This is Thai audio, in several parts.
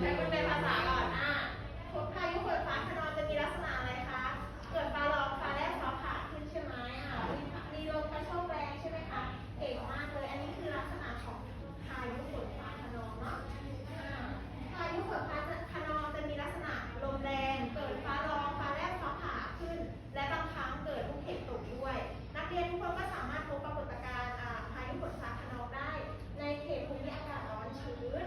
แต่คุณเป็นภาษาก่อนพายุฝนฟ้าคะนองจะมีลักษณะอะไรคะเกิดฟ้าร้องฟ้าแลบฟ้าผ่าขึ้นใช่ไหมมีลมกระโชกแรงใช่ไหมคะเก่งมากเลยอันนี้คือลักษณะของพายุฝนฟ้าคะนองเนาะพายุฝนฟ้าคะนองจะมีลักษณะลมแรงเกิดฟ้าร้องฟ้าแลบฟ้าผ่าขึ้นและบางครั้งเกิดลูกเห็บตกด้วยนักเรียนทุกคนก็สามารถพบปรากฏการณ์พายุฝนฟ้าคะนองได้ในเขตภูมิอากาศร้อนชื้น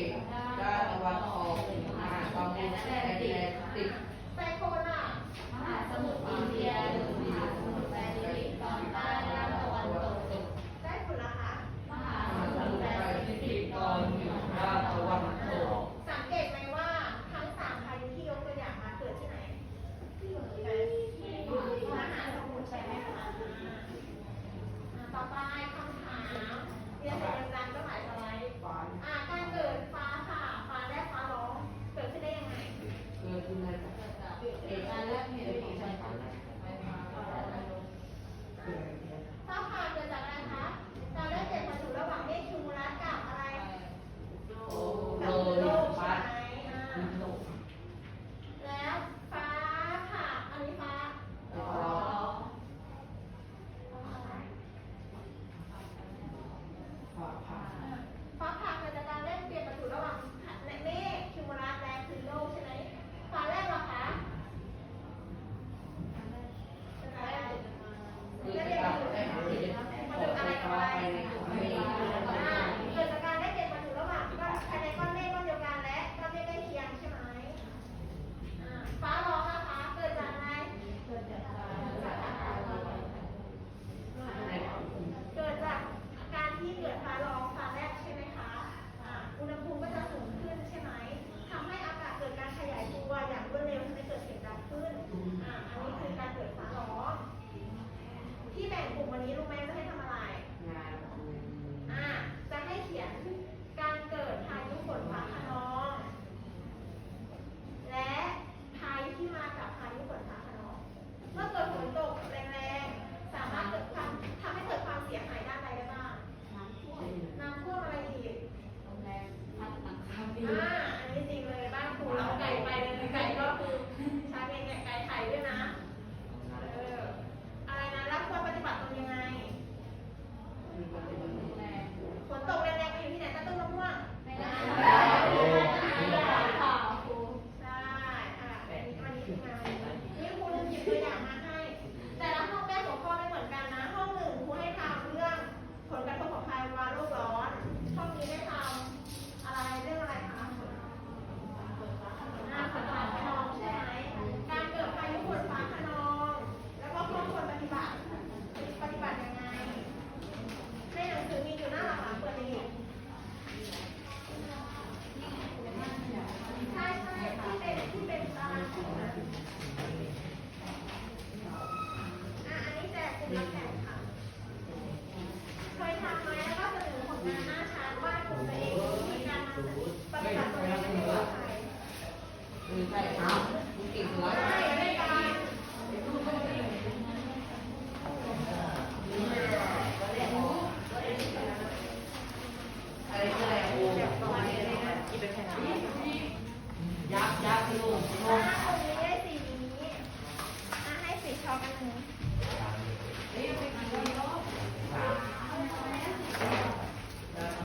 กด้านตะวันออกมหาสมุทรแอตแลนติก ไซโคนอ่ะ มหาสมุทรอินเดียหรือมหาสมุทรแปซิฟิกตอนใต้และตะวันตก ได้ผลละคะ มหาสมุทรแปซิฟิกตอนเหนือ ด้านตะวันตก สังเกตไหมว่าทั้งสามพายุที่ยกตัวอย่างมาเกิดที่ไหนมหาสมุทรใช่ไหมคะต่อไปคำถามเรียนเสร็จยังก็หมายสไลด์การเกิดฟ้าผ่าฟ้าแลบฟ้าร้องเกิดขึ้นได้ยังไง เกิดขึ้นใน เหตุการณ์แรกเหตุของชายฟ้าไฟฟ้า ฟ้าผ่าเกิดจากอะไรคะการได้เกิดมาถูระหว่างเมฆคิวมูลัสกับอะไร โอ้ กับ โห โลก ฟ้า ใช่ไหมแล้วฟ้าผ่าอันนี้ฟ้า ฟ้าผ่า ฟ้าผ่าเกิดจากการแลกเปลี่ยนวัตถุระหว่างเมฆคิวมูลัสและพื้นโลกใช่ไหมฟ้าแลบเหรอคะเป็นอะไร เกิดจากการได้เหตุของไฟฟ้าภายในของเมฆ เกิดจากการได้เปลี่ยนวัตถุระหว่างก้อนภายในก้อนเมฆก้อนเดียวกันและก้อนเมฆใกล้เคียงใช่ไหมฟ้าร้องนะคะเกิดจากอะไร เกิดจากการ เกิดจากการที่เกิดฟ้าร้องฟ้าแลบใช่ไหมคะอุณหภูมิก็จะสูงขึ้นใช่ไหมทำให้อากาศเกิดการขยายตัวอย่างรวดเร็วทำให้เกิดเสียงดังขึ้นอันนี้คือการเกิดฟ้าร้องที่แบ่งกลุ่มวันนี้รู้ไหมจะให้ทำอะไร งาน จะให้เขียนการเกิดพายุฝนฟ้าคะนอง และพายุที่มากับพายุฝนฟ้าคะนอง เมื่อเกิดฝนตกแรงๆ สามารถเกิดความทำให้เกิดความเสียหายด้านใดได้บ้าง น้ำท่วม น้ำท่วมอะไรอีก โรงแรมพัดหลังคาปิว อันนี้จริงเลยบ้านครูเราไก่ไปเลยไก่ก็คือชาเองเนี่ยไก่ไข่ด้วยนะ อะไรนะแล้วควรปฏิบัติตนยังไง โรงแรม ฝนตกแรงๆไปอยู่ที่ไหนก็ต้นมะม่วง ไม่ได้ ไม่ได้ ข่าวครู ใช่วันนี้ที่มานี่ครูลืมหยิบตัวอย่างมาให้ แต่ละห้องแก้หัวข้อไม่เหมือนกันนะ ห้องหนึ่งครูให้ทำเรื่องผลกระทบของภาวะโลกร้อน ห้องนี้ให้ทำอะไรเรื่องอะไรคะฝนฟ้าคะนองใช่ไหมการเกิดพายุฝนฟ้าคะนอง แล้วก็ข้อควรปฏิบัติยังไง ในหนังสือมีอยู่หน้าหลังเปิดเลยใช่ที่เป็นตารางกลุ่มนะอันนี้แจกกลุ่มละแผ่นค่ะ เคยทำไหมแล้วก็เสนอผลงานหน้าชั้นว่ากลุ่มตัวเองมีการนำปฏิบัติตัวเองให้ปลอดภัย ใช่ครับคุณเก่งเลย ใช่ในการ อะไรก็แล้วโอ้ยักษ์ที่ลูก ตรงนี้ได้สีนี้ให้สีช็อกกันหนึ่ง